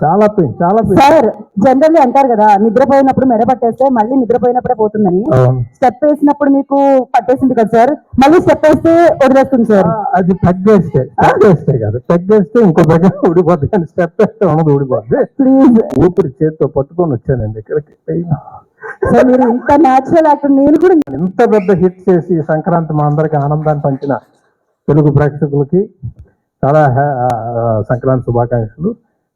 చాలా sir generally అంటారు కదా, నిద్రపోయినప్పుడు మెడ పట్టేస్తే మళ్ళీ నిద్రపోయినప్పుడే పోతుందని. స్టెప్ వేసినప్పుడు మీకు పట్టేసింది కదా సార్, మళ్ళీ స్టెప్ వేస్తే వదిలేస్తుంది సార్. అది తగ్గేస్తే కాదు, తగ్గేస్తే ఇంకో దగ్గర ఊడిపోద్ది, కానీ స్టెప్ వేస్తే ఉన్నది ఊడిపోద్ది. ప్లీజ్ ఊపిరి చేతితో పట్టుకొని వచ్చానండి ఇక్కడికి. సార్ మీరు ఇంత న్యాచురల్ యాక్టర్, నేను కూడా ఇంత పెద్ద హిట్ చేసి సంక్రాంతి మా అందరికి ఆనందాన్ని పంచిన తెలుగు ప్రేక్షకులకి చాలా సంక్రాంతి శుభాకాంక్షలు.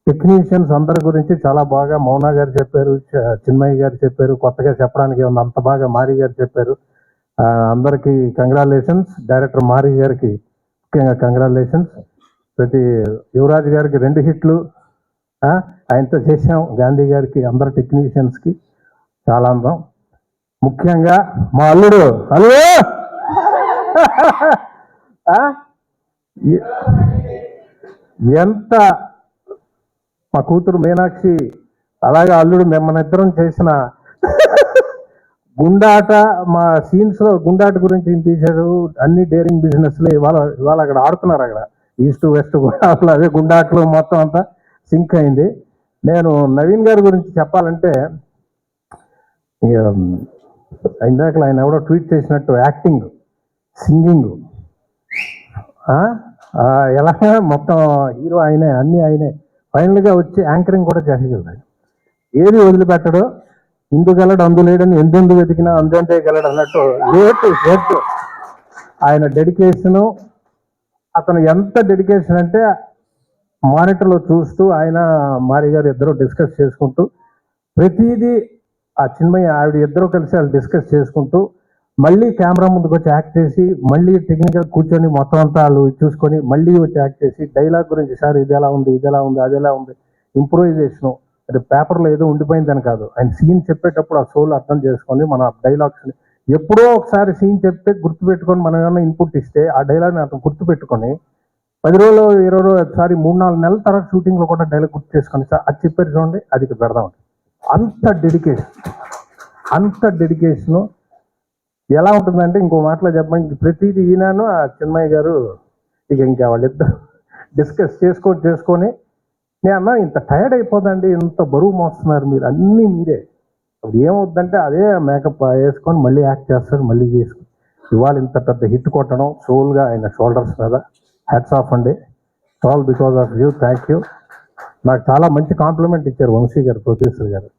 టెక్నీషియన్స్ అందరి గురించి చాలా బాగా మౌనా గారు చెప్పారు, చిన్మయ్య గారు చెప్పారు, కొత్తగా చెప్పడానికి ఉంది అంత బాగా మారి గారు చెప్పారు. అందరికీ కంగ్రాచులేషన్స్. డైరెక్టర్ మారి గారికి ముఖ్యంగా కంగ్రాచులేషన్స్. ప్రతి యువరాజ్ గారికి 2 హిట్లు ఆయనతో చేసాం. గాంధీ గారికి, అందరు టెక్నీషియన్స్కి చాలా అందం. ముఖ్యంగా మా అల్లుడు ఎంత మా కూతురు మీనాక్షి, అలాగే అల్లుడు మిమ్మల్ని ఇద్దరం చేసిన గుండాట, మా సీన్స్ లో గుండాట గురించి తీశారు. అన్ని డేరింగ్ బిజినెస్ లో ఇవాళ అక్కడ ఆడుతున్నారు. అక్కడ ఈస్ట్ వెస్ట్ గుండాట్లు, అదే గుండాట్లు మొత్తం అంతా సింక్ అయింది. నేను నవీన్ గారి గురించి చెప్పాలంటే, ఇందాక ఆయన ఎవడో ట్వీట్ చేసినట్టు యాక్టింగ్, సింగింగ్, ఎలా మొత్తం హీరో ఆయనే, అన్నీ ఆయనే. ఫైనల్గా వచ్చి యాంకరింగ్ కూడా చేసేయగలడు. ఏది వదిలిపెట్టడు. ఇందుగలడు అందులేడని ఎందెందు వెతికినా అందేంతేయగలడు అన్నట్టు ఏటు ఆయన డెడికేషను. అతను ఎంత డెడికేషన్ అంటే, మానిటర్లో చూస్తూ ఆయన మారి గారు ఇద్దరు డిస్కస్ చేసుకుంటూ ప్రతిదీ, ఆ చిన్మయ్య ఆవిడ ఇద్దరు కలిసి వాళ్ళు డిస్కస్ చేసుకుంటూ మళ్ళీ కెమెరా ముందుకు వచ్చి యాక్ట్ చేసి, మళ్ళీ టెక్నికల్ కూర్చొని మొత్తం అంతా వాళ్ళు చూసుకొని మళ్ళీ వచ్చి యాక్ట్ చేసి, డైలాగ్ గురించి సార్ ఇది ఎలా ఉంది, ఇది ఎలా ఉంది, అది ఎలా ఉంది, ఇంప్రూవైజేషను. అది పేపర్లో ఏదో ఉండిపోయిందని కాదు, ఆయన సీన్ చెప్పేటప్పుడు ఆ సోల్ అర్థం చేసుకొని మన డైలాగ్స్ని ఎప్పుడో ఒకసారి సీన్ చెప్తే గుర్తుపెట్టుకొని మనం ఏమైనా ఇన్పుట్ ఇస్తే ఆ డైలాగ్ని అతను గుర్తుపెట్టుకొని 10 రోజులు 20 రోజులు ఒకసారి 3-4 నెలల తర్వాత షూటింగ్లో కూడా డైలాగ్ గుర్తు చేసుకొని సార్ అది చెప్పారు చూడండి, అది పెడదాం. అంత డెడికేషను ఎలా ఉంటుందంటే, ఇంకో మాటలో చెప్పండి, ప్రతిదీ ఈయనను ఆ చిన్మయ్య గారు ఇంకా వాళ్ళిద్దరు డిస్కస్ చేసుకొని నేను అన్నా, ఇంత టైర్డ్ అయిపోదండి, ఇంత బరువు మోస్తున్నారు మీరు, అన్నీ మీరే. అప్పుడు ఏమవుద్దంటే అదే మేకప్ వేసుకొని మళ్ళీ యాక్ట్ చేస్తారు, మళ్ళీ చేసుకొని ఇవాళ ఇంత పెద్ద హిట్ కొట్టడం సోల్గా ఆయన షోల్డర్స్ మీద. హ్యాట్స్ ఆఫ్ అండి. All because of you. Thank you. నాకు చాలా మంచి కాంప్లిమెంట్ ఇచ్చారు వంశీ గారు, ప్రొడ్యూసర్ గారు.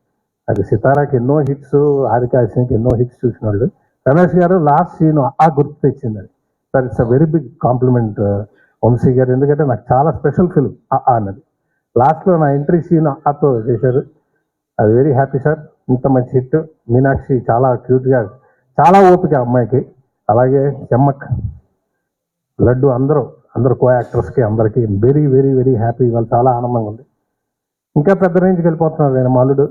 అది సితారాకి ఎన్నో హిట్స్, ఆదికాశనికి ఎన్నో హిట్స్ చూసిన వాళ్ళు. రమేష్ గారు లాస్ట్ సీన్ గుర్తు తెచ్చింది. Sir it's a very big compliment Vamsi garu, ఎందుకంటే నాకు చాలా స్పెషల్ ఫిల్మ్ అన్నది. లాస్ట్లో నా ఎంట్రీ సీన్ ఆతో చేశారు. అది వెరీ హ్యాపీ సార్. ఇంత మంచి హిట్. మీనాక్షి చాలా క్యూట్గా, చాలా ఓపిక అమ్మాయికి. అలాగే చెమ్మక్, లడ్డు, అందరూ కో యాక్టర్స్కి అందరికీ వెరీ వెరీ వెరీ హ్యాపీ. ఇవాళ చాలా ఆనందంగా ఉంది. ఇంకా పెద్ద రేంజ్కి వెళ్ళిపోతున్నారు నేను మా అల్లుడు.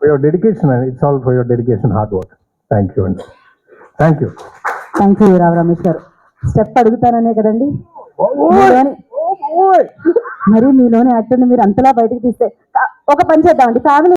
For your dedication, and it's all for your dedication, hard work. Thank you అండి. థ్యాంక్ యూ రమేష్ గారు. స్టెప్ అడుగుతాననే కదండి, మరి మీలోని యాక్టర్ని మీరు అంతలా బయటకు తీస్తే ఒక పని చేద్దామండి, ఫ్యామిలీ